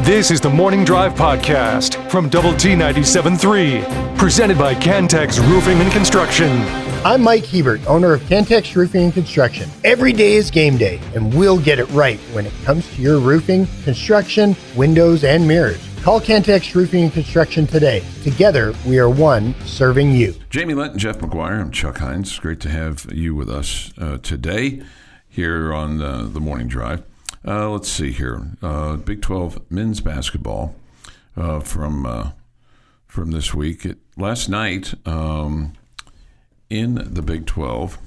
This is the Morning Drive Podcast from Double T 97.3, presented by Cantex Roofing and Construction. I'm Mike Hebert, owner of Cantex Roofing and Construction. Every day is game day, and we'll get it right when it comes to your roofing, construction, windows, and mirrors. Call Cantex Roofing and Construction today. Together, we are one serving you. Jamie Lent and Jeff McGuire. I'm Chuck Heinz. Great to have you with us today here on the Morning Drive. Let's see here. Big 12 men's basketball from this week. Last night in the Big 12,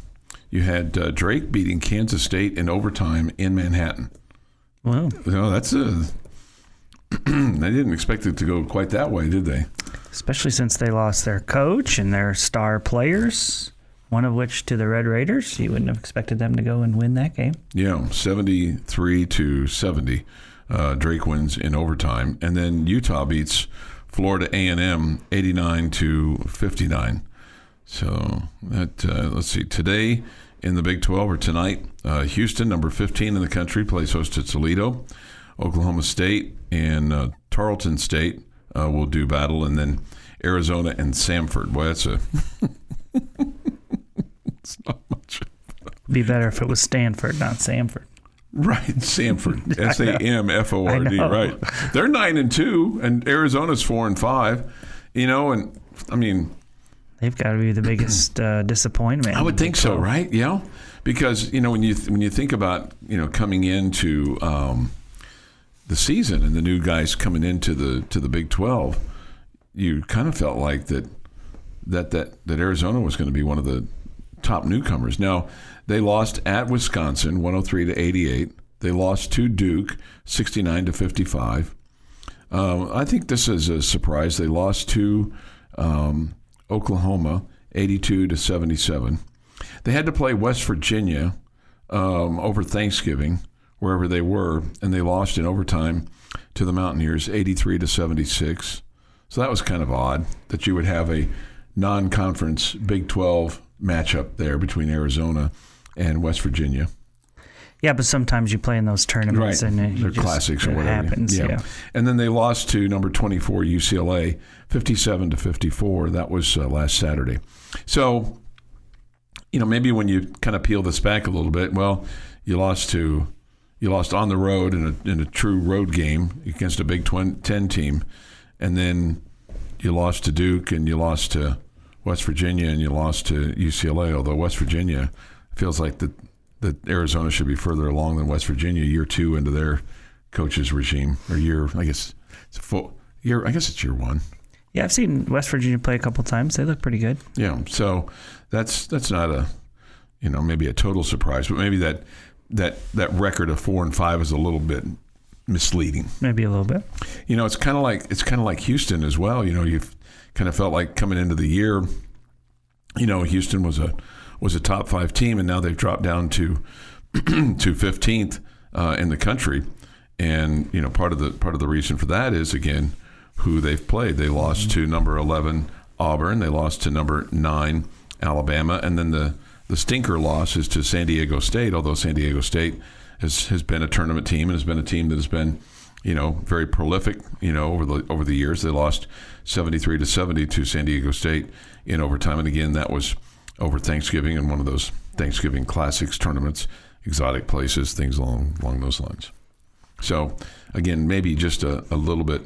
you had Drake beating Kansas State in overtime in Manhattan. Wow. That's a... They didn't expect it to go quite that way, did they? Especially since they lost their coach and their star players, one of which to the Red Raiders. You wouldn't have expected them to go and win that game. Yeah, 73-70. Drake wins in overtime. And then Utah beats Florida A&M 89-59. So that let's see. Today in the Big 12 or tonight, Houston, number 15 in the country, plays host to Toledo. Oklahoma State and Tarleton State will do battle, and then Arizona and Samford. Boy, that's a it's not much. Be better if it was Stanford, not Samford. Right, Samford, Samford, right? They're 9-2, and Arizona's 4-5. And I mean, they've got to be the biggest disappointment. I would think so, right? Yeah, because when you think about coming into the season and the new guys coming into the Big 12, you kind of felt like that Arizona was going to be one of the top newcomers. Now, they lost at Wisconsin 103-88. They lost to Duke 69-55. I think this is a surprise. They lost to Oklahoma 82-77. They had to play West Virginia over Thanksgiving, wherever they were, and they lost in overtime to the Mountaineers 83-76. So that was kind of odd that you would have a non-conference Big 12 matchup there between Arizona and West Virginia. Yeah, but sometimes you play in those tournaments, right. And they're classics or whatever. Happens, yeah. And then they lost to number 24 UCLA 57-54. That was last Saturday. So, maybe when you kind of peel this back a little bit, well, you lost on the road in a true road game against a Big 10 team, and then you lost to Duke, and you lost to West Virginia, and you lost to UCLA, although West Virginia feels like that Arizona should be further along than West Virginia year 2 into their coach's regime, or year, I guess it's year 1. Yeah, I've seen West Virginia play a couple times. They look pretty good. Yeah, so that's not a maybe a total surprise, but maybe that record of 4-5 is a little bit misleading. Maybe a little bit. It's kind of like Houston as well. You've kind of felt like coming into the year, Houston was a top 5 team, and now they've dropped down to 15th in the country. And part of the reason for that is, again, who they've played. They lost to number 11 Auburn. They lost to number 9 Alabama, and then the stinker loss is to San Diego State, although San Diego State has been a tournament team and has been a team that has been, very prolific, over the years. They lost 73-70 to San Diego State in overtime. And again, that was over Thanksgiving in one of those Thanksgiving Classics tournaments, exotic places, things along those lines. So again, maybe just a little bit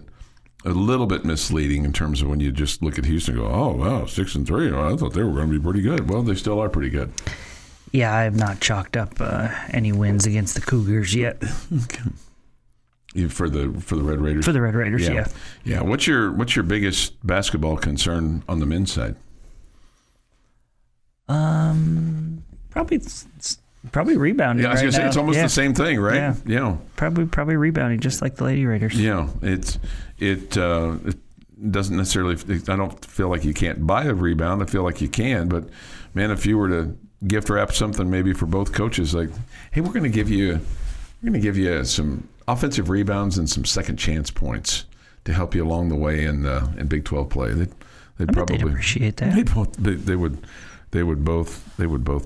misleading in terms of when you just look at Houston and go, oh, wow, 6-3. Oh, I thought they were going to be pretty good. Well, they still are pretty good. Yeah, I have not chalked up any wins against the Cougars yet. Okay. For the Red Raiders? For the Red Raiders, yeah. Yeah. What's your biggest basketball concern on the men's side? Probably rebounding. Yeah, I was going to say, it's almost the same thing, right? Yeah. Probably rebounding, just like the Lady Raiders. Yeah, it doesn't necessarily. I don't feel like you can't buy a rebound. I feel like you can, but man, if you were to gift wrap something maybe for both coaches, like, hey, we're going to give you some offensive rebounds and some second chance points to help you along the way in Big 12 play. They'd probably appreciate that. They would both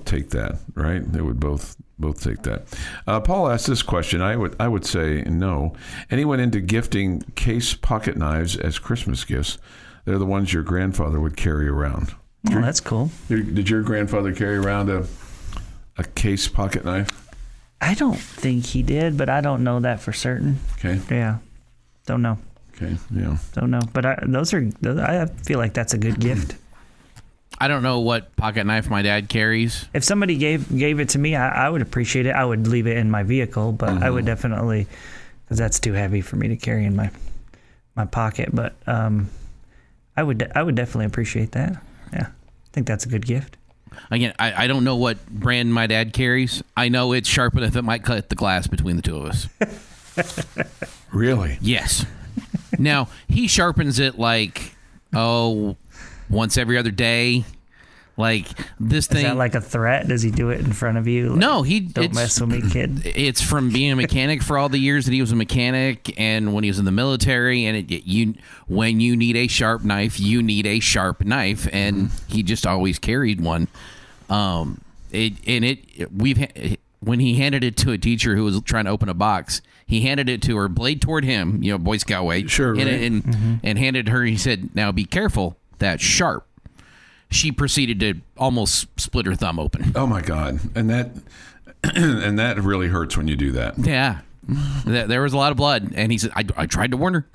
take that, right? They would both Both take that. Paul asked this question. I would say no. Anyone into gifting case pocket knives as Christmas gifts? They're the ones your grandfather would carry around. Oh, that's cool. Did your grandfather carry around a case pocket knife? I don't think he did, but I don't know that for certain. Okay. Yeah. Don't know. Okay. Yeah. Don't know. But I feel like that's a good gift. I don't know what pocket knife my dad carries. If somebody gave it to me, I would appreciate it. I would leave it in my vehicle, but I would definitely, because that's too heavy for me to carry in my pocket. But I would definitely appreciate that. Yeah, I think that's a good gift. Again, I don't know what brand my dad carries. I know it's sharp enough it might cut the glass between the two of us. Really? Yes. Now, he sharpens it once every other day. Like this thing. Is that like a threat? Does he do it in front of you? Like, no, don't mess with me, kid. It's from being a mechanic for all the years that he was a mechanic, and when he was in the military. And when you need a sharp knife, you need a sharp knife, and he just always carried one. When he handed it to a teacher who was trying to open a box, he handed it to her, blade toward him, Boy Scout way, sure, and handed her. He said, "Now be careful. That's sharp." She proceeded to almost split her thumb open. Oh my God! And that really hurts when you do that. Yeah, there was a lot of blood, and he said, "I tried to warn her."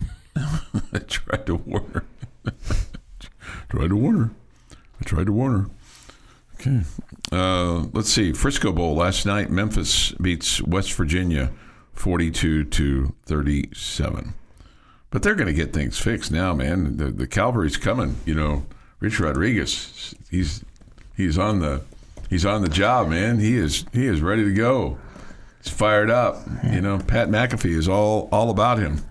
I tried to warn her. I tried to warn her. Okay. Let's see. Frisco Bowl last night. Memphis beats West Virginia 42-37. But they're going to get things fixed now, man. The Cavalry's coming. Rich Rodriguez, he's on the job, man. He is ready to go. He's fired up. Pat McAfee is all about him.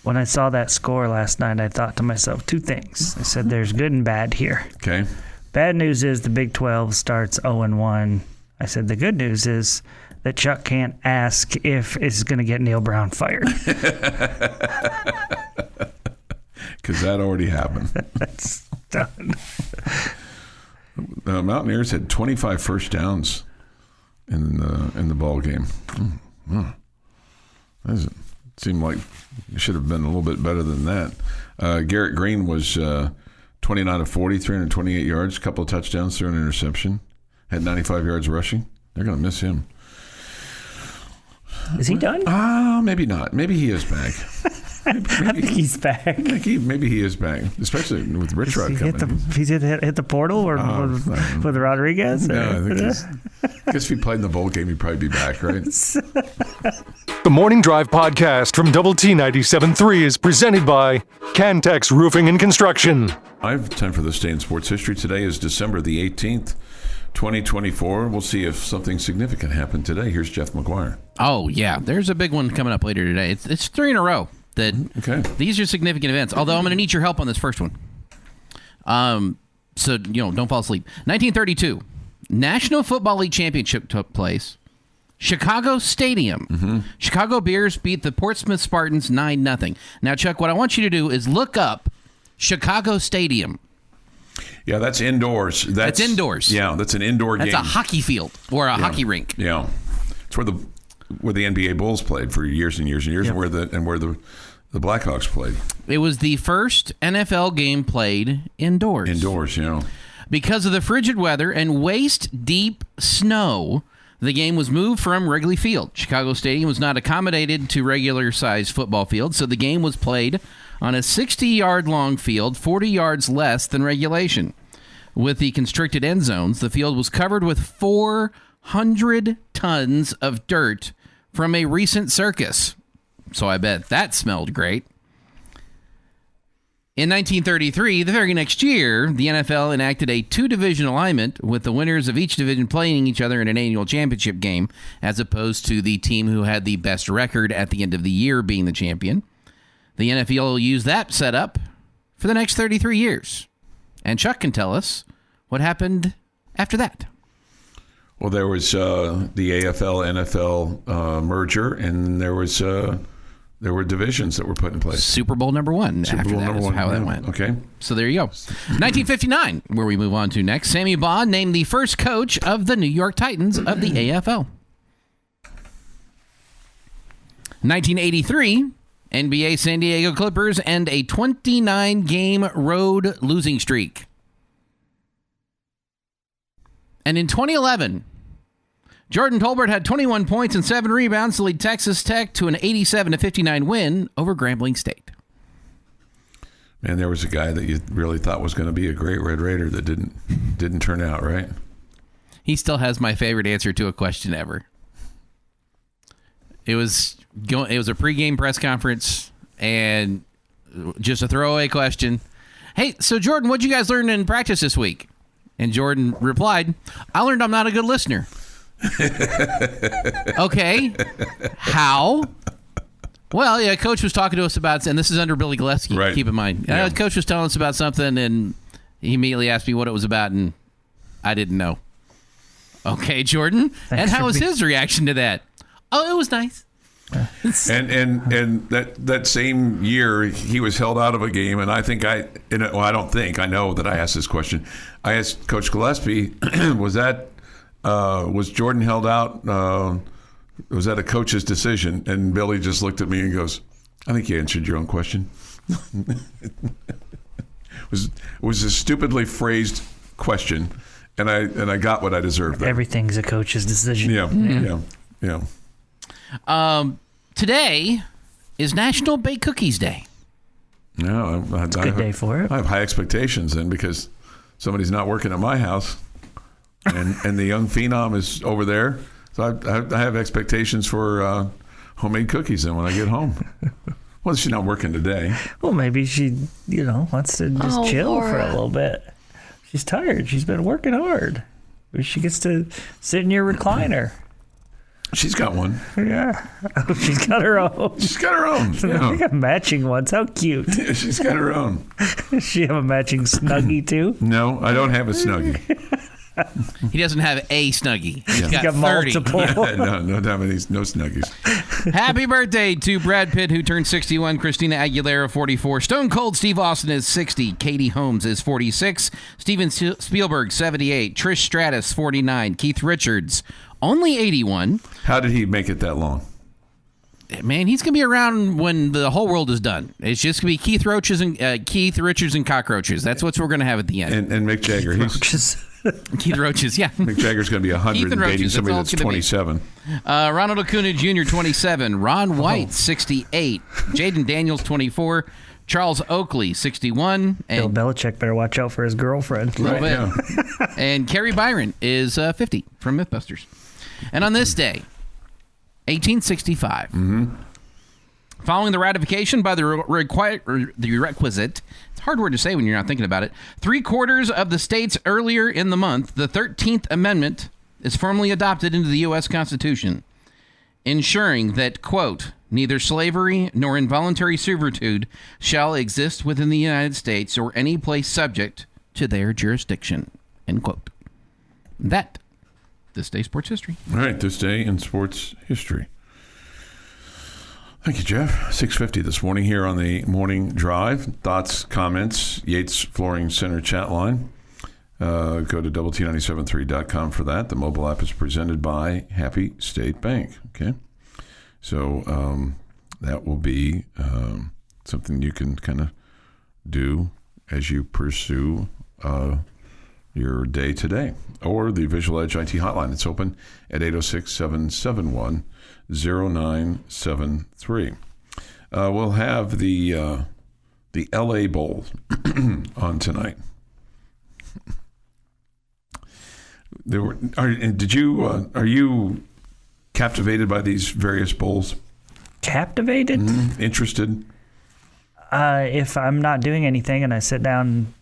When I saw that score last night, I thought to myself two things. I said, "There's good and bad here." Okay. Bad news is the Big 12 starts 0-1. I said the good news is that Chuck can't ask if it's going to get Neil Brown fired. Because that already happened. That's done. The Mountaineers had 25 first downs in the ball game. It seemed like it should have been a little bit better than that. Garrett Green was 29 of 40, 328 yards, a couple of touchdowns, threw an interception, had 95 yards rushing. They're going to miss him. Is he done? Maybe not. Maybe he is back. I think he's back. Maybe he is back, especially with Rich Rod coming. He's hit the portal or with Rodriguez? No, I guess if he played in the bowl game, he'd probably be back, right? The Morning Drive podcast from Double T 97.3 is presented by Cantex Roofing and Construction. I have time for this day in sports history. Today is December the 18th, 2024. We'll see if something significant happened today. Here's Jeff McGuire. Oh, yeah. There's a big one coming up later today. It's 3 in a row. These are significant events, although I'm going to need your help on this first one. So, don't fall asleep. 1932, National Football League Championship took place. Chicago Stadium. Chicago Bears beat the Portsmouth Spartans 9-0. Now, Chuck, what I want you to do is look up Chicago Stadium. Yeah, that's indoors. That's indoors. Yeah, that's an indoor game. That's a hockey field or a hockey rink. Yeah, it's where the NBA Bulls played for years and years and years, and where the Blackhawks played. It was the first NFL game played indoors. Indoors, Because of the frigid weather and waist-deep snow, the game was moved from Wrigley Field. Chicago Stadium was not accommodated to regular-sized football fields, so the game was played on a 60-yard-long field, 40 yards less than regulation. With the constricted end zones, the field was covered with 400 tons of dirt from a recent circus. So I bet that smelled great. In 1933, the very next year, the NFL enacted a 2-division alignment with the winners of each division playing each other in an annual championship game, as opposed to the team who had the best record at the end of the year being the champion. The NFL used that setup for the next 33 years. And Chuck can tell us what happened after that. Well, there was the AFL-NFL merger, and there were divisions that were put in place. Super Bowl number one. Super Bowl number one. How that went. Okay. So there you go. 1959, where we move on to next. Sammy Baugh named the first coach of the New York Titans of the AFL. 1983, NBA San Diego Clippers end a 29-game road losing streak. And in 2011, Jordan Tolbert had 21 points and 7 rebounds to lead Texas Tech to an 87-59 win over Grambling State. Man, there was a guy that you really thought was going to be a great Red Raider that didn't turn out, right? He still has my favorite answer to a question ever. It was a pregame press conference and just a throwaway question. Hey, so Jordan, what'd you guys learn in practice this week? And Jordan replied, I learned I'm not a good listener. Okay. How? Well, yeah, Coach was talking to us about, and this is under Billy Gillespie, right. Keep in mind. Yeah. Coach was telling us about something, and he immediately asked me what it was about, and I didn't know. Okay, Jordan. And how was his reaction to that? Oh, it was nice. And that same year he was held out of a game, and I know that I asked this question. I asked Coach Gillespie, was Jordan held out? Was that a coach's decision? And Billy just looked at me and goes, I think you answered your own question. It was a stupidly phrased question, and I got what I deserved. Everything's a coach's decision. Yeah. Today is National Baked Cookies Day. No, It's a good day for it. I have high expectations then because somebody's not working at my house, and the young phenom is over there. So I have expectations for homemade cookies then when I get home. Well, she's not working today. Well, maybe she, wants to just chill for a little bit. She's tired. She's been working hard. She gets to sit in your recliner. She's got one. Yeah. Oh, she's got her own. She's got her own. Yeah. They got matching ones. How cute. Yeah, she's got her own. Does she have a matching Snuggie, too? No, I don't have a Snuggie. He doesn't have a Snuggie. He's got 30. multiple. Yeah, no Snuggies. Happy birthday to Brad Pitt, who turned 61, Christina Aguilera, 44, Stone Cold Steve Austin is 60, Katie Holmes is 46, Steven Spielberg, 78, Trish Stratus, 49, Keith Richards, only 81. How did he make it that long? Man, he's going to be around when the whole world is done. It's just going to be Keith Richards and cockroaches. That's what we're going to have at the end. And Mick Jagger. Keith Roaches, yeah. Mick Jagger's going to be 100 and dating somebody that's 27. Ronald Acuna Jr., 27. Ron White, 68. Jaden Daniels, 24. Charles Oakley, 61. Bill Belichick better watch out for his girlfriend. A little bit. Yeah. And Carrie Byron is 50 from Mythbusters. And on this day, 1865, following the ratification by the requisite, it's a hard word to say when you're not thinking about it, 3/4 of the states earlier in the month, the 13th Amendment is formally adopted into the U.S. Constitution, ensuring that, quote, neither slavery nor involuntary servitude shall exist within the United States or any place subject to their jurisdiction, end quote. That, this day sports history. All right, this day in sports history. Thank you, Jeff. 6:50 this morning here on the Morning Drive. Thoughts, comments, Yates Flooring Center chat line. Go to WT973.com for that. The mobile app is presented by Happy State Bank. Okay, so that will be something you can kind of do as you pursue your day today. Or the Visual Edge IT hotline. It's open at 806-771-0973. We'll have the LA Bowl on tonight. Are you captivated by these various bowls? Captivated? Mm-hmm. Interested? If I'm not doing anything and I sit down,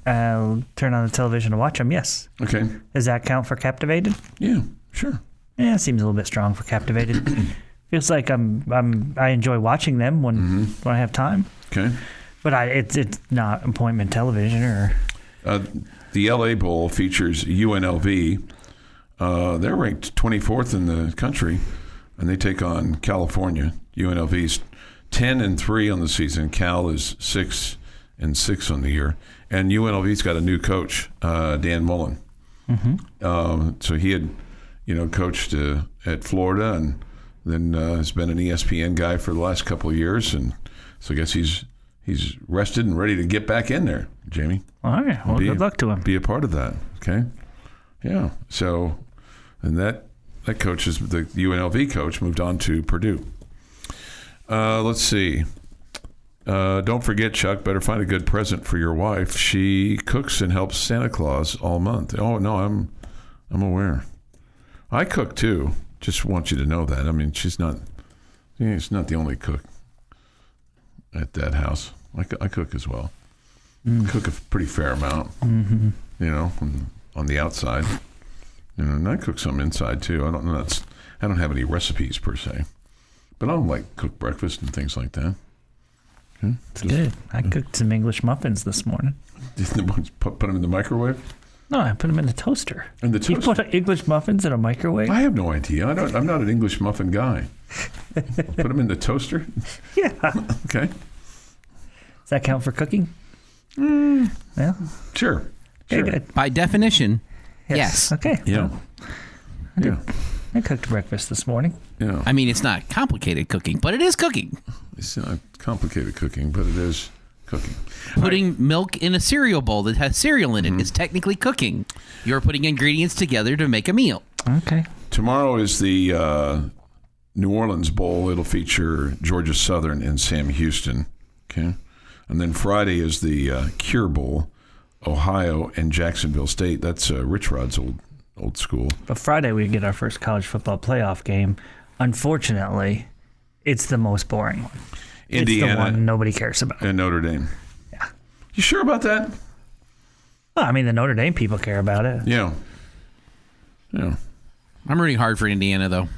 turn on the television to watch them, yes. Okay. Does that count for captivated? Yeah, sure. Yeah, it seems a little bit strong for captivated. Feels like I enjoy watching them when I have time. Okay. But it's not appointment television or. The LA Bowl features UNLV. They're ranked 24th in the country, and they take on California. UNLV's 10-3 on the season. Cal is 6-6 on the year, and UNLV's got a new coach, Dan Mullen. So he had, coached at Florida, and then has been an ESPN guy for the last couple of years, and so I guess he's rested and ready to get back in there, Jamie. All right. Well, good luck to him. Be a part of that, okay? Yeah. So, and that coach is the UNLV coach, moved on to Purdue. Let's see. Don't forget, Chuck, better find a good present for your wife. She cooks and helps Santa Claus all month. Oh, no, I'm aware. I cook, too. Just want you to know that. I mean, she's not the only cook at that house. I cook as well. Cook a pretty fair amount, you know, on the outside. You know, and I cook some inside, too. I don't have any recipes, per se. But I don't like cook breakfast and things like that. Okay? It's good. I cooked some English muffins this morning. Put them in the microwave? No, I put them in the toaster. In the toaster? You put English muffins in a microwave? I have no idea. I'm not an English muffin guy. Put them in the toaster? Yeah. Okay. Does that count for cooking? Yeah. Sure. Okay, Sure. good. By definition, yes. Okay. Yeah. Yeah. I cooked breakfast this morning. Yeah. I mean, it's not complicated cooking, but it is cooking. It's not complicated cooking, but it is cooking. Putting milk in a cereal bowl that has cereal in it is technically cooking. You're putting ingredients together to make a meal. Okay. Tomorrow is the New Orleans Bowl. It'll feature Georgia Southern and Sam Houston. Okay. And then Friday is the Cure Bowl, Ohio and Jacksonville State. That's Rich Rod's old school. But Friday we get our first college football playoff game. Unfortunately, it's the most boring one. Indiana. It's the one nobody cares about. And Notre Dame. Yeah. You sure about that? Well, I mean, the Notre Dame people care about it. Yeah. Yeah. I'm rooting hard for Indiana, though.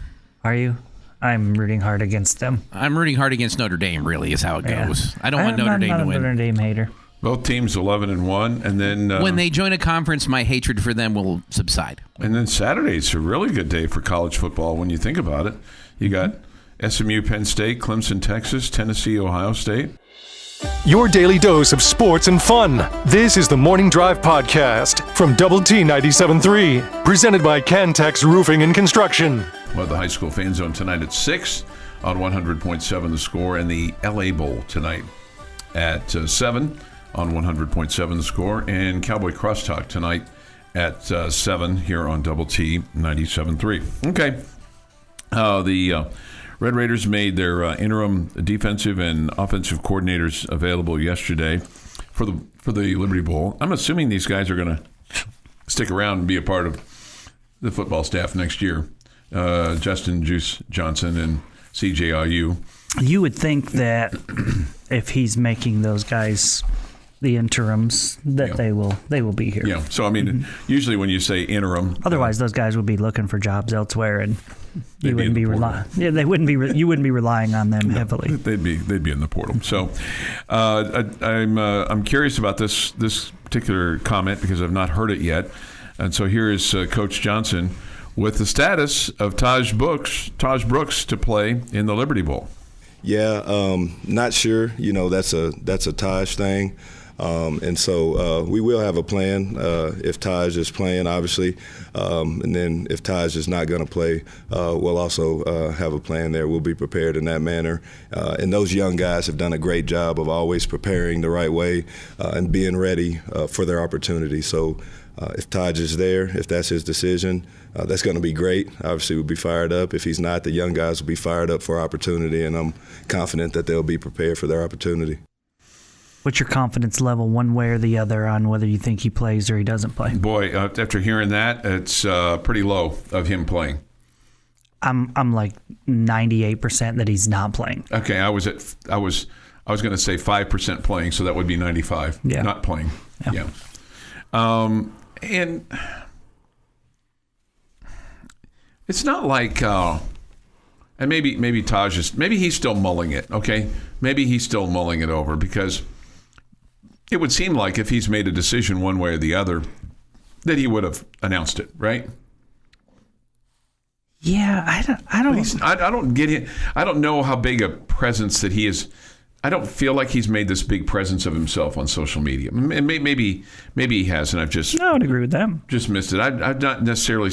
Are you? I'm rooting hard against them. I'm rooting hard against Notre Dame, really, is how it goes. I don't want Notre Dame to win. I'm not a Notre Dame hater. Both teams 11-1, and then When they join a conference, my hatred for them will subside. And then Saturday's a really good day for college football when you think about it. You got SMU, Penn State, Clemson, Texas, Tennessee, Ohio State. Your daily dose of sports and fun. This is the Morning Drive Podcast from Double T 97.3, presented by Cantex Roofing and Construction. Well, the high school fan zone tonight at 6 on 100.7 The Score, and the LA Bowl tonight at 7 on 100.7 The Score, and Cowboy Crosstalk tonight at 7 here on Double T 97.3. Okay. The Red Raiders made their interim defensive and offensive coordinators available yesterday for the Liberty Bowl. I'm assuming these guys are going to stick around and be a part of the football staff next year. Justin Juice Johnson and CJ Ayu. You would think that if he's making those guys the interims, that they will be here. Yeah. So I mean, usually when you say interim, Otherwise, those guys would be looking for jobs elsewhere, and you wouldn't be relying. Yeah, they wouldn't be. You wouldn't be relying on them heavily. They'd be in the portal. So I'm curious about this particular comment because I've not heard it yet, and so here is Coach Johnson with the status of Tahj Brooks to play in the Liberty Bowl. Yeah, not sure. You know, that's a Tahj thing. And so we will have a plan if Tahj is playing, obviously. And then if Tahj is not going to play, we'll also have a plan there. We'll be prepared in that manner. And those young guys have done a great job of always preparing the right way and being ready for their opportunity. So if Tahj is there, if that's his decision, that's going to be great. Obviously, we'll be fired up. If he's not, the young guys will be fired up for opportunity, and I'm confident that they'll be prepared for their opportunity. What's your confidence level, one way or the other, on whether you think he plays or he doesn't play? Boy, after hearing that, it's pretty low of him playing. I'm like 98% that he's not playing. Okay, I was going to say 5% playing, so that would be 95. Yeah. Not playing. Yeah. And it's not like, and maybe Tahj maybe he's still mulling it. Okay, maybe he's still mulling it over, because it would seem like if he's made a decision one way or the other, that he would have announced it, right? Yeah, I don't. I don't get it. I don't know how big a presence that he is. I don't feel like he's made this big presence of himself on social media. Maybe he has, and I've just I would agree with that. Just missed it. I've not necessarily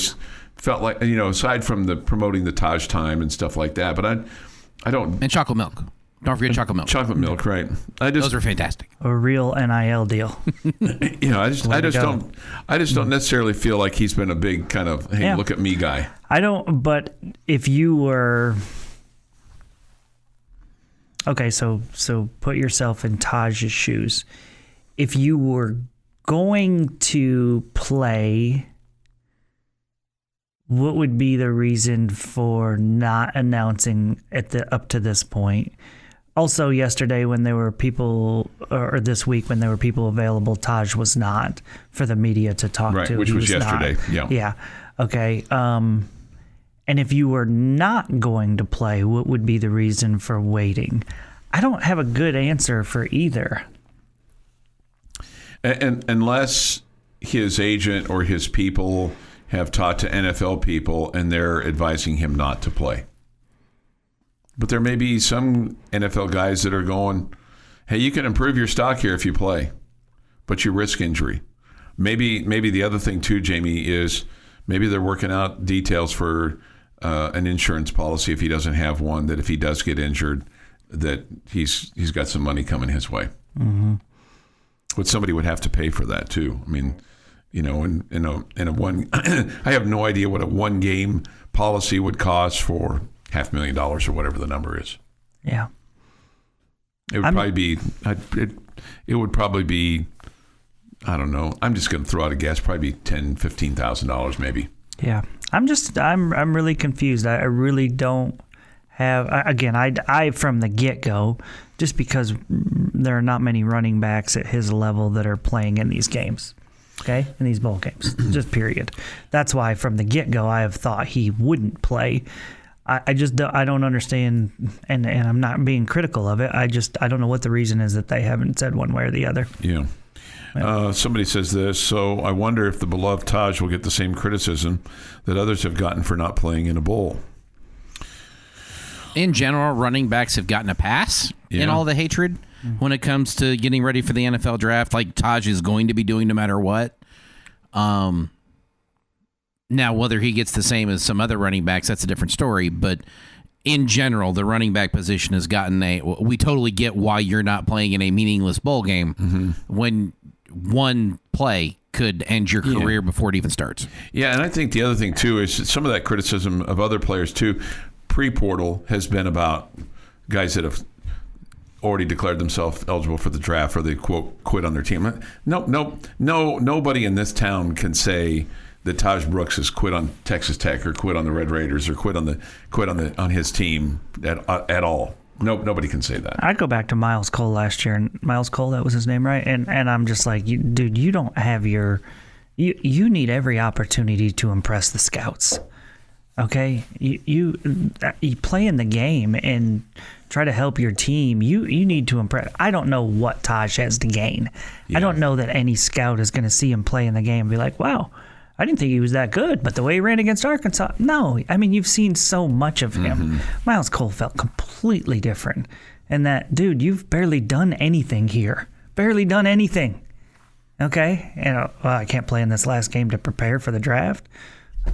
felt like, aside from the promoting the Tahj time and stuff like that, but I don't. And chocolate milk. Don't forget chocolate milk. Chocolate milk, right? Those are fantastic. A real NIL deal. I just don't necessarily feel like he's been a big kind of, hey, look at me guy. I don't, but if you were, okay, so put yourself in Tahj's shoes. If you were going to play, what would be the reason for not announcing up to this point? Also, yesterday when there were people, or this week when there were people available, Tahj was not for the media to talk to. Right, which was yesterday. Not. Yeah. Okay. And if you were not going to play, what would be the reason for waiting? I don't have a good answer for either. And unless his agent or his people have talked to NFL people and they're advising him not to play. But there may be some NFL guys that are going, hey, you can improve your stock here if you play, but you risk injury. Maybe the other thing too, Jamie, is maybe they're working out details for an insurance policy if he doesn't have one, that if he does get injured, that he's got some money coming his way. Mm-hmm. But somebody would have to pay for that too. I mean, in a one, I have no idea what a 1 game policy would cost for $500,000 or whatever the number is. Yeah. It would probably be, it would probably be, I don't know. I'm just going to throw out a guess, probably be $10,000, $15,000 maybe. Yeah. I'm really confused. I really don't have, again, I from the get-go, just because there are not many running backs at his level that are playing in these games. Okay? In these bowl games. Just period. That's why from the get-go I have thought he wouldn't play. I don't understand, and I'm not being critical of it. I don't know what the reason is that they haven't said one way or the other. Yeah. Somebody says this, so I wonder if the beloved Tahj will get the same criticism that others have gotten for not playing in a bowl. In general, running backs have gotten a pass in all the hatred when it comes to getting ready for the NFL draft, like Tahj is going to be doing no matter what. Now, whether he gets the same as some other running backs, that's a different story. But in general, the running back position has gotten we totally get why you're not playing in a meaningless bowl game when one play could end your career before it even starts. Yeah, and I think the other thing, too, is some of that criticism of other players, too, pre-portal has been about guys that have already declared themselves eligible for the draft or they, quote, quit on their team. Nobody in this town can say that Tahj Brooks has quit on Texas Tech or quit on the Red Raiders or quit on his team at all. Nobody can say that. I go back to Miles Cole last year, and Miles Cole, that was his name, right? And I'm just like, dude, you don't have you need every opportunity to impress the scouts. Okay, you play in the game and try to help your team. You need to impress. I don't know what Tahj has to gain. Yeah. I don't know that any scout is going to see him play in the game and be like, wow, I didn't think he was that good, but the way he ran against Arkansas, no. I mean, you've seen so much of him. Miles Cole felt completely different. And that, dude, you've barely done anything here. Barely done anything. Okay? And I can't play in this last game to prepare for the draft.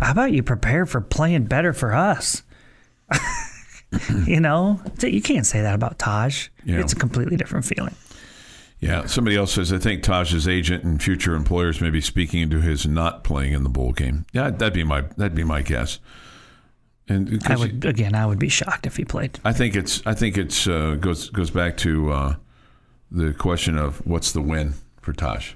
How about you prepare for playing better for us? You can't say that about Tahj. Yeah. It's a completely different feeling. Yeah, somebody else says, I think Taj's agent and future employers may be speaking into his not playing in the bowl game. Yeah, that'd be my guess. And I would be shocked if he played. I think it's goes back to the question of what's the win for Tahj.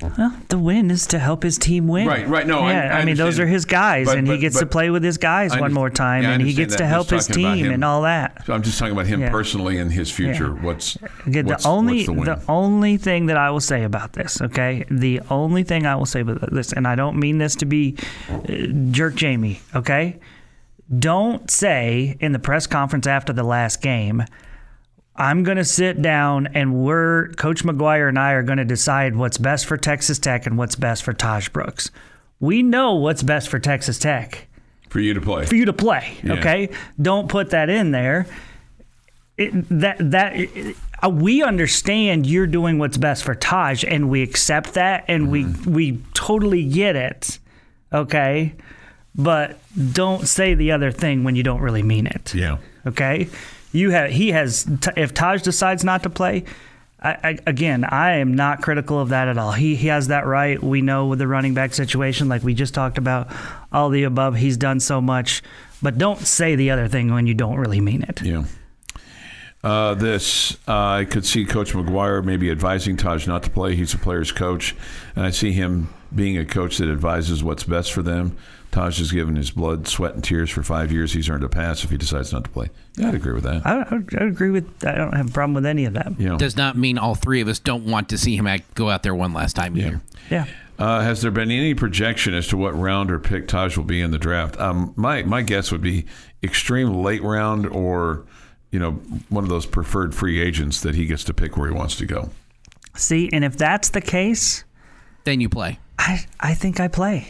Well, the win is to help his team win. Right. No, yeah, I mean, those are his guys, and he gets to play with his guys one more time, and he gets to help his team and all that. So I'm just talking about him personally and his future. Yeah. What's the win? The only thing that I will say about this, okay? The only thing I will say about this, and I don't mean this to be jerk Jamie, okay? Don't say in the press conference after the last game, I'm going to sit down and Coach McGuire and I are going to decide what's best for Texas Tech and what's best for Tahj Brooks. We know what's best for Texas Tech. For you to play. Yeah. Okay? Don't put that in there. We understand you're doing what's best for Tahj, and we accept that, and we totally get it. okay? But don't say the other thing when you don't really mean it. Yeah. Okay? If Tahj decides not to play, I am not critical of that at all. He has that right. We know with the running back situation, like we just talked about, all the above, he's done so much. But don't say the other thing when you don't really mean it. Yeah. I could see Coach McGuire maybe advising Tahj not to play. He's a player's coach, and I see him being a coach that advises what's best for them. Tahj has given his blood, sweat, and tears for 5 years. He's earned a pass if he decides not to play. Yeah, I'd agree with that. I agree with that. I don't have a problem with any of that. Yeah. Does not mean all three of us don't want to see him go out there one last time either. Yeah. Has there been any projection as to what round or pick Tahj will be in the draft? My guess would be extreme late round or, one of those preferred free agents that he gets to pick where he wants to go. See, and if that's the case, then you play. I think I play.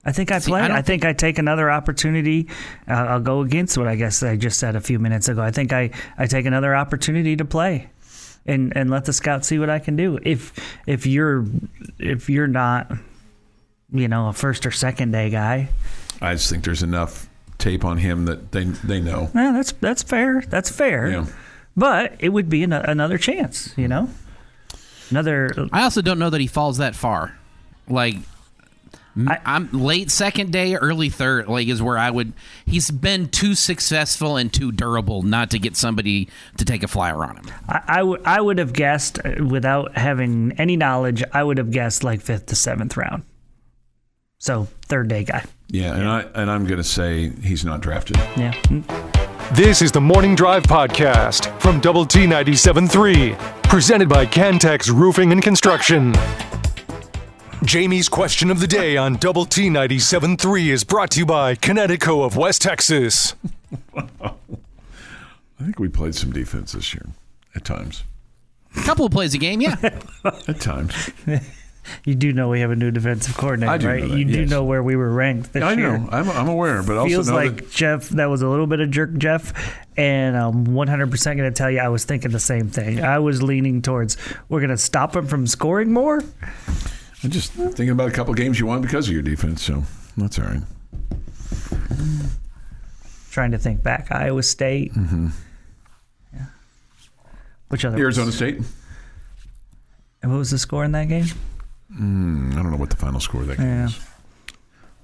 I think I take another opportunity. I'll go against what I guess I just said a few minutes ago. I think I take another opportunity to play, and let the scout see what I can do. If you're not, a first or second day guy, I just think there's enough tape on him that they know. Yeah, that's fair. That's fair. Yeah. But it would be another chance. Another. I also don't know that he falls that far. Like. I'm late second day, early third, is where I would. He's been too successful and too durable not to get somebody to take a flyer on him. I would have guessed, without having any knowledge, I would have guessed like 5th to 7th round. So third day guy. Yeah, and I'm going to say he's not drafted. Yeah. This is the Morning Drive Podcast from Double T 97.3, presented by Cantex Roofing and Construction. Jamie's question of the day on Double T 97.3 is brought to you by Connecticut of West Texas. I think we played some defense this year at times. A couple of plays a game, yeah. At times. You do know we have a new defensive coordinator, I do right? know that, You do yes. know where we were ranked this year. I know. I'm aware, but also feels know like that Jeff. That was a little bit of jerk Jeff, and I'm 100% going to tell you I was thinking the same thing. I was leaning towards we're going to stop him from scoring more. I'm just thinking about a couple games you won because of your defense, so that's all right. Trying to think back. Iowa State. Mm-hmm. Yeah. Which other? Arizona State. And what was the score in that game? I don't know what the final score of that game is.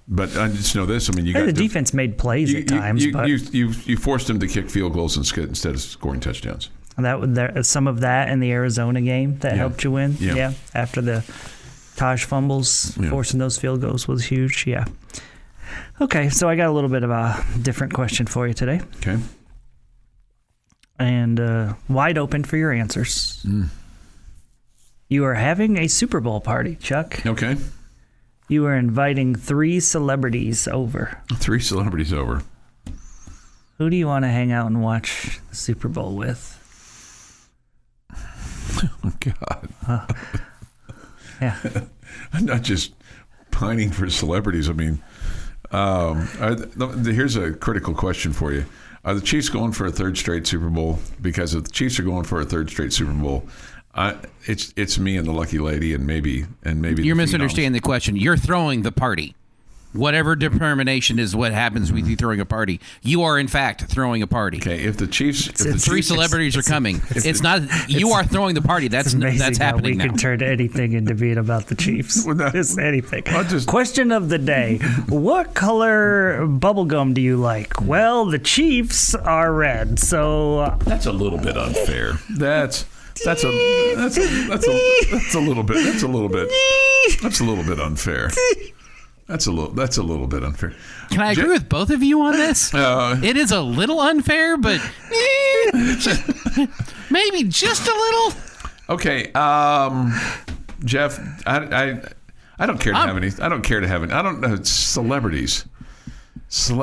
But I just know this. I mean, the defense made plays at times, but you forced them to kick field goals instead of scoring touchdowns. Some of that in the Arizona game that helped you win. Yeah. After the Tahj fumbles, forcing those field goals was huge. Yeah. Okay, so I got a little bit of a different question for you today. Okay. And wide open for your answers. You are having a Super Bowl party, Chuck. Okay. You are inviting 3 celebrities over. 3 celebrities over. Who do you want to hang out and watch the Super Bowl with? Oh, God. Yeah. I'm not just pining for celebrities. I mean, here's a critical question for you. Are the Chiefs going for a 3rd straight Super Bowl? Because if the Chiefs are going for a 3rd straight Super Bowl, it's me and the lucky lady and maybe you're misunderstanding the question. You're throwing the party. Whatever determination is what happens with you throwing a party. You are, in fact, throwing a party. Okay, if the Chiefs... Three celebrities are coming. It's not... You are throwing the party. That's happening now. We can turn anything into being about the Chiefs. Just anything. Just... Question of the day. What color bubblegum do you like? Well, the Chiefs are red, so... That's a little bit unfair. That's a little bit unfair. That's a little bit unfair. Can I agree with both of you on this? It is a little unfair, but maybe just a little. Okay, Jeff, I don't care to have any. I don't care to have any. I don't know celebrities.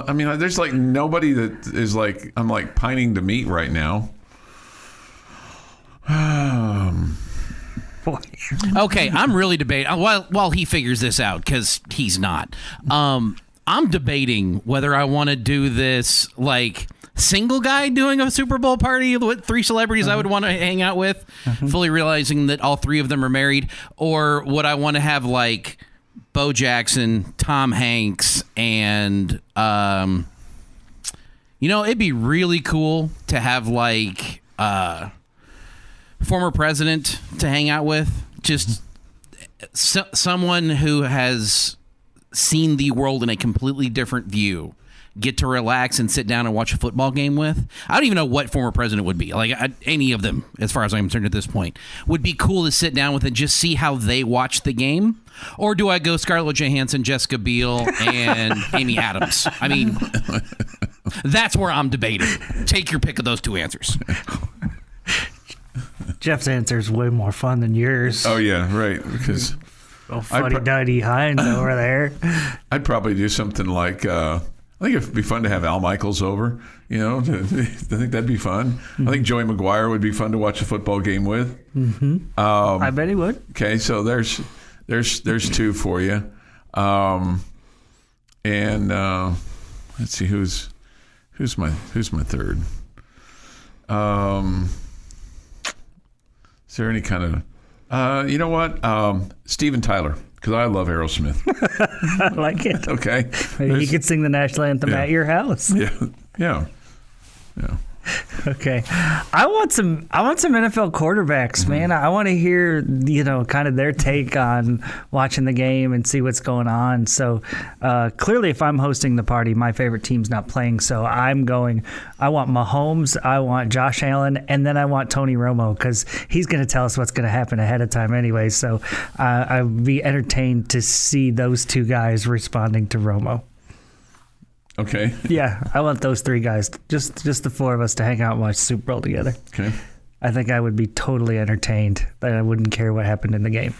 I mean, there's like nobody that is like I'm like pining to meet right now. Okay, I'm really debating while he figures this out because he's not. I'm debating whether I want to do this like single guy doing a Super Bowl party with 3 celebrities I would want to hang out with, fully realizing that all 3 of them are married, or would I want to have like Bo Jackson, Tom Hanks, and it'd be really cool to have like former president to hang out with, just someone who has seen the world in a completely different view. Get to relax and sit down and watch a football game with. I don't even know what former president would be. Like any of them, as far as I'm concerned at this point, would be cool to sit down with and just see how they watch the game. Or do I go Scarlett Johansson, Jessica Biel, and Amy Adams? I mean, that's where I'm debating. Take your pick of those two answers. Jeff's answer is way more fun than yours. Oh yeah, right. Because fuddy-duddy Heinz over there. I'd probably do something like. I think it'd be fun to have Al Michaels over. I think that'd be fun. Mm-hmm. I think Joey Maguire would be fun to watch a football game with. Mm-hmm. I bet he would. Okay, so there's two for you. And let's see who's my third. Is there any kind of you know what? Steven Tyler. Because I love Aerosmith. I like it. Okay. Maybe you could sing the national anthem at your house. Yeah. Okay. I want some NFL quarterbacks, man. I want to hear, kind of their take on watching the game and see what's going on. So clearly if I'm hosting the party, my favorite team's not playing. So I want Mahomes, I want Josh Allen, and then I want Tony Romo because he's going to tell us what's going to happen ahead of time anyway. So I'd be entertained to see those two guys responding to Romo. Okay. Yeah, I want those three guys, just the four of us, to hang out and watch Super Bowl together. Okay. I think I would be totally entertained. That I wouldn't care what happened in the game,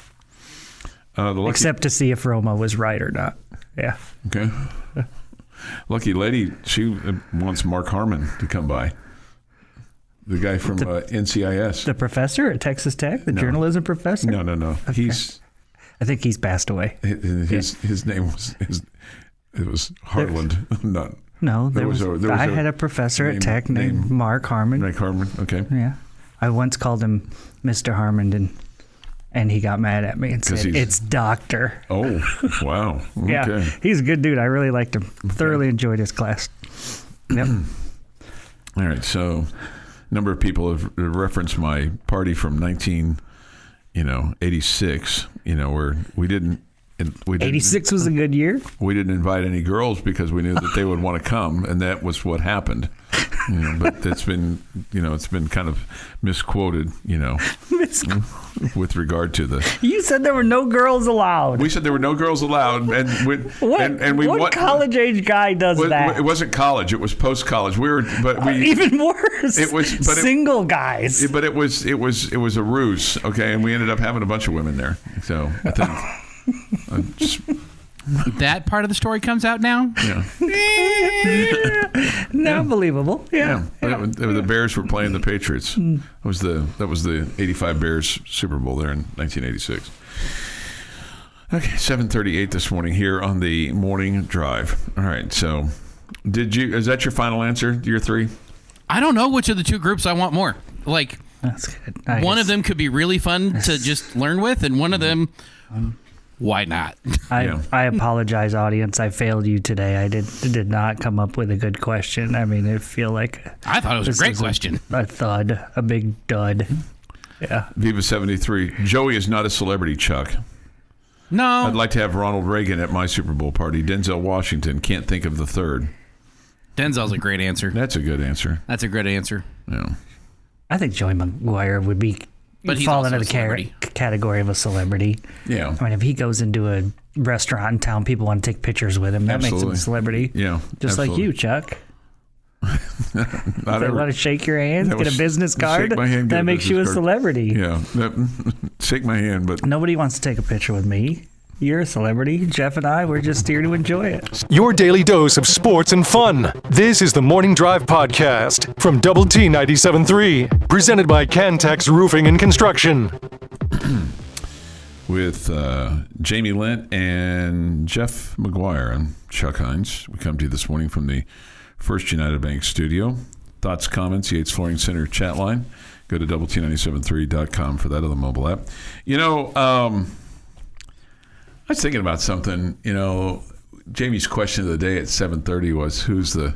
except to see if Roma was right or not. Yeah. Okay. Lucky lady, she wants Mark Harmon to come by. The guy from NCIS. The professor at Texas Tech, the journalism professor. No. Okay. I think he's passed away. His name was. It was Harland. I had a professor at Tech named Mark Harmon. Mark Harmon, okay. Yeah. I once called him Mr. Harmon, and he got mad at me and said, it's Doctor. Oh, wow. Okay. Yeah, he's a good dude. I really liked him. Thoroughly enjoyed his class. Yep. All right, so a number of people have referenced my party from 1986, where we didn't. 86 was a good year. We didn't invite any girls because we knew that they would want to come, and that was what happened. But it's been kind of misquoted, with regard to the. You said there were no girls allowed. We said there were no girls allowed, what college age guy does that? It wasn't college; it was post college. Even worse. It was single guys. But it was a ruse, okay, and we ended up having a bunch of women there. So I think. That part of the story comes out now? Yeah. Unbelievable. Yeah. The Bears were playing the Patriots. That was the 85 Bears Super Bowl there in 1986. Okay, 7:38 this morning here on the Morning Drive. All right, so is that your final answer, your three? I don't know which of the two groups I want more. Like, that's good. One of them could be really fun to just learn with, and one of them... Why not? I apologize, audience. I failed you today. I did not come up with a good question. I mean, I feel like I thought it was a great question. A thud, a big dud. Yeah. Viva 73. Joey is not a celebrity, Chuck. No. I'd like to have Ronald Reagan at my Super Bowl party. Denzel Washington. Can't think of the third. Denzel's a great answer. That's a good answer. That's a great answer. Yeah. I think Joey Maguire would be. But he'd fall into the category of a celebrity. Yeah. I mean, if he goes into a restaurant in town, people want to take pictures with him. That makes him a celebrity. Yeah. Just like you, Chuck. They want to shake your hand, get a business card. That makes you a celebrity. Yeah. Shake my hand, but nobody wants to take a picture with me. You're a celebrity. Jeff and I, we're just here to enjoy it. Your daily dose of sports and fun. This is the Morning Drive Podcast from Double T 97.3, presented by Cantex Roofing and Construction. With Jamie Lent and Jeff McGuire and Chuck Heinz, we come to you this morning from the First United Bank studio. Thoughts, comments, Yates Flooring Center chat line. Go to doublet973.com for that other mobile app. was thinking about something. Jamie's question of the day at 7:30 was, "Who's the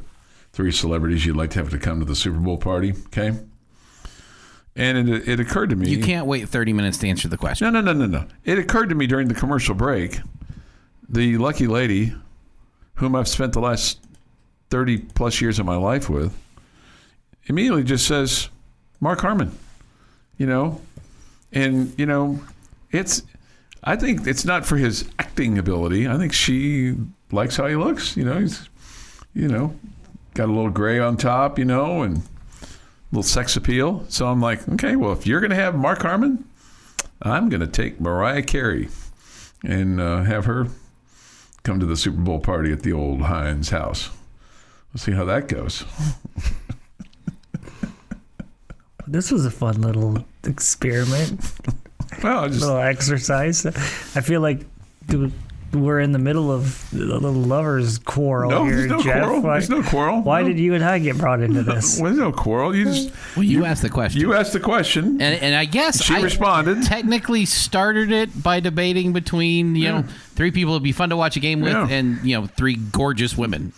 3 celebrities you'd like to have to come to the Super Bowl party?" Okay, and it occurred to me. You can't wait 30 minutes to answer the question. No. It occurred to me during the commercial break. The lucky lady, whom I've spent the last 30 plus years of my life with, immediately just says, Mark Harmon. I think it's not for his acting ability. I think she likes how he looks. He's, got a little gray on top, and a little sex appeal. So I'm like, okay, well, if you're going to have Mark Harmon, I'm going to take Mariah Carey and have her come to the Super Bowl party at the old Heinz house. We'll see how that goes. This was a fun little experiment. Well, little exercise. I feel like we're in the middle of a little lovers quarrel here, there's no Jeff. quarrel. There's no quarrel. Why did you and I get brought into this? Well, there's no quarrel. You asked the question. You asked the question. And I guess she responded. Technically started it by debating between, 3 people it'd be fun to watch a game with and, 3 gorgeous women.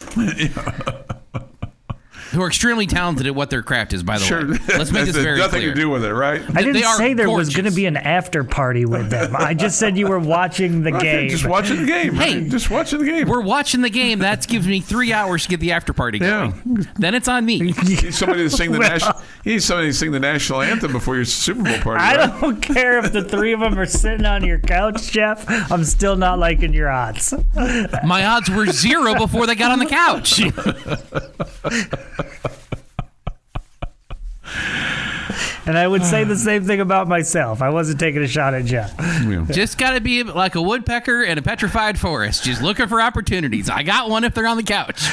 Who are extremely talented at what their craft is, by the way. Let's make this very nothing clear. to do with it, right? I didn't say there was going to be an after party with them. I just said you were watching the game. Just watching the game. Hey, just watching the game. We're watching the game. That gives me 3 hours to get the after party going. Yeah. Then it's on me. You need somebody to sing the national anthem before your Super Bowl party. I don't care if the 3 of them are sitting on your couch, Jeff. I'm still not liking your odds. My odds were 0 before they got on the couch. And I would say the same thing about myself. I wasn't taking a shot at Jeff. Yeah. Just got to be like a woodpecker in a petrified forest, just looking for opportunities. I got one if they're on the couch.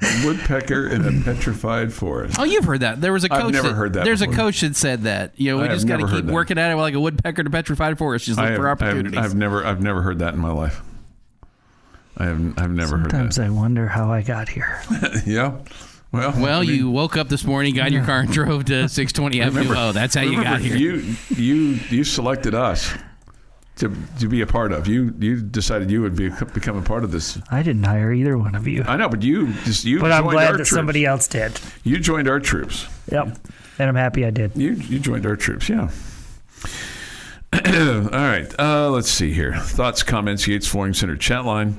A woodpecker in a petrified forest. Oh, you've heard that. There was a coach. I've never heard that. There's before. a coach that said that. We just got to keep working at it like a woodpecker in a petrified forest. Just look for opportunities. I've never heard that in my life. I've never heard that. Sometimes I wonder how I got here. Yeah. Well, you woke up this morning, got in your car, and drove to 620 Avenue. Oh, that's how you got here. You selected us to be a part of. You decided you would become a part of this. I didn't hire either one of you. I know, but you. But I'm glad that somebody else did. You joined our troops. Yep, and I'm happy I did. You joined our troops. Yeah. All right. Let's see here. Thoughts, comments, Yates Flooring Center chat line.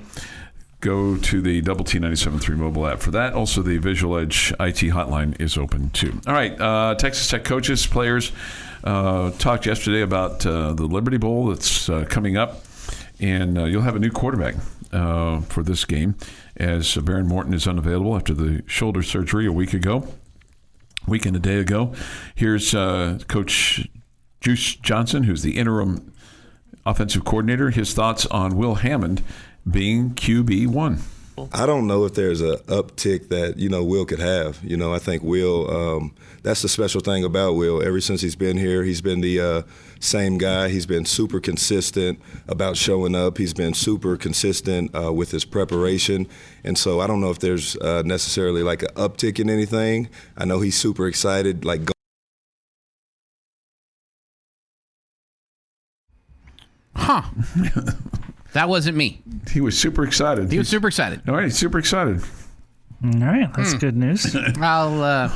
Go to the Double T 97.3 mobile app for that. Also, the Visual Edge IT hotline is open too. All right. Texas Tech coaches, players talked yesterday about the Liberty Bowl that's coming up, and you'll have a new quarterback for this game as Baron Morton is unavailable after the shoulder surgery a week and a day ago. Here's Coach Juice Johnson, who's the interim offensive coordinator. His thoughts on Will Hammond being QB1. I don't know if there's an uptick that, Will could have. I think Will, that's the special thing about Will. Ever since he's been here, he's been the same guy. He's been super consistent about showing up. He's been super consistent with his preparation. And so I don't know if there's necessarily like an uptick in anything. I know he's super excited, Huh. That wasn't me. He was super excited. He was super excited. All right, he's super excited. All right, that's good news. I'll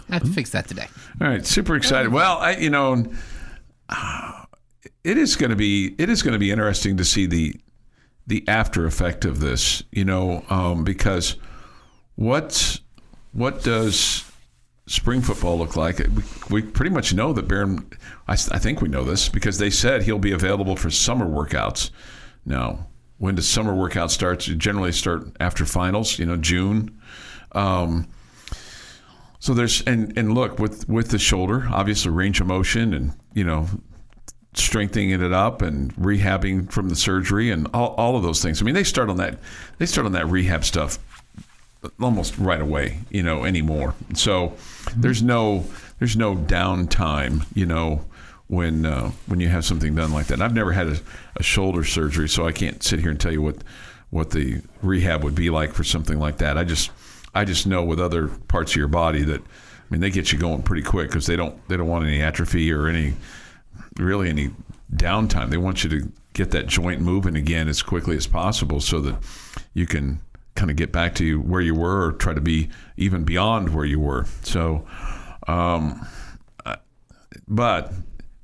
have to fix that today. All right, super excited. Well, it is going to be interesting to see the after effect of this. Because what does spring football look like? We pretty much know that Baron. I think we know this because they said he'll be available for summer workouts. Now, when does summer workout start? You generally start after finals, June. So there's and look with the shoulder, obviously range of motion and strengthening it up and rehabbing from the surgery and all of those things. I mean, they start on that rehab stuff almost right away, anymore. So there's no downtime, when you have something done like that. And I've never had a shoulder surgery, so I can't sit here and tell you what the rehab would be like for something like that. I just know with other parts of your body that, they get you going pretty quick because they don't want any atrophy or any really any downtime. They want you to get that joint moving again as quickly as possible so that you can kind of get back to where you were or try to be even beyond where you were. So, but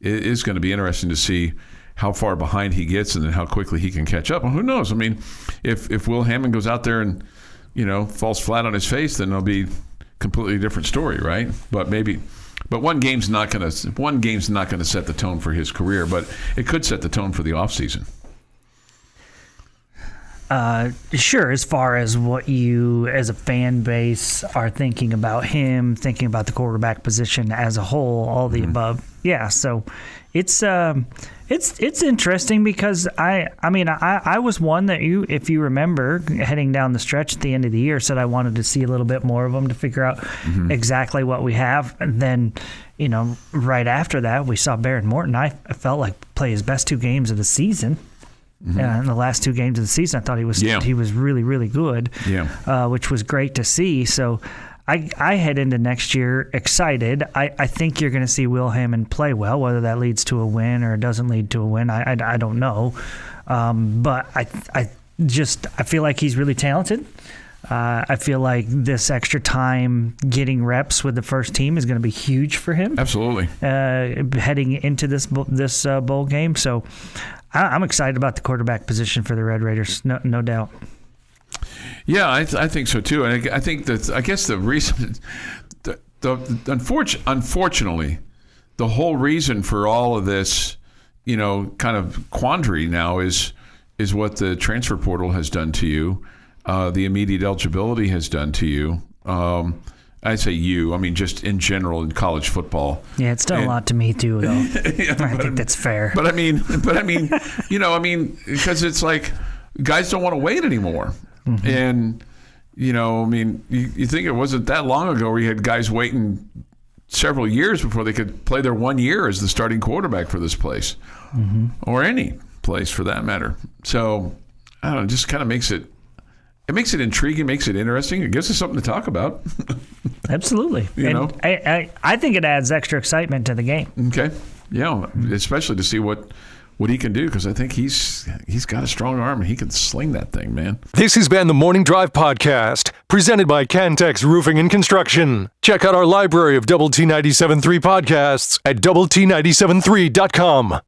it is going to be interesting to see how far behind he gets and then how quickly he can catch up. Well, who knows? I mean, if Will Hammond goes out there and, falls flat on his face, then it'll be a completely different story, right? But one game's not going to set the tone for his career, but it could set the tone for the offseason. Sure, as far as what you as a fan base are thinking about him, thinking about the quarterback position as a whole, all the above. Yeah, so it's interesting because I was one that if you remember, heading down the stretch at the end of the year, said I wanted to see a little bit more of him to figure out exactly what we have. And then, right after that, we saw Baron Morton. I felt like play his best 2 games of the season. In the last 2 games of the season, I thought he was really, really good, which was great to see. So I head into next year excited. I think you're going to see Will Hammond play well. Whether that leads to a win or doesn't lead to a win, I don't know. But I feel like he's really talented. I feel like this extra time getting reps with the first team is going to be huge for him. Absolutely. Heading into this bowl game. So I'm excited about the quarterback position for the Red Raiders, no doubt. Yeah, I think so too. And I think that the reason, unfortunately, the whole reason for all of this, kind of quandary now is what the transfer portal has done to you, the immediate eligibility has done to you. I say just in general in college football. Yeah, it's done a lot to me too, though. I think that's fair. But I mean, because it's like guys don't want to wait anymore. And, you think it wasn't that long ago where you had guys waiting several years before they could play their 1 year as the starting quarterback for this place or any place for that matter. So, I don't know, it just kind of makes it intriguing, makes it interesting. It gives us something to talk about. Absolutely. I think it adds extra excitement to the game. Okay. Yeah, especially to see what he can do, because I think he's got a strong arm and he can sling that thing, man. This has been the Morning Drive Podcast, presented by Cantex Roofing and Construction. Check out our library of Double T 97.3 podcasts at doublet97.3.com.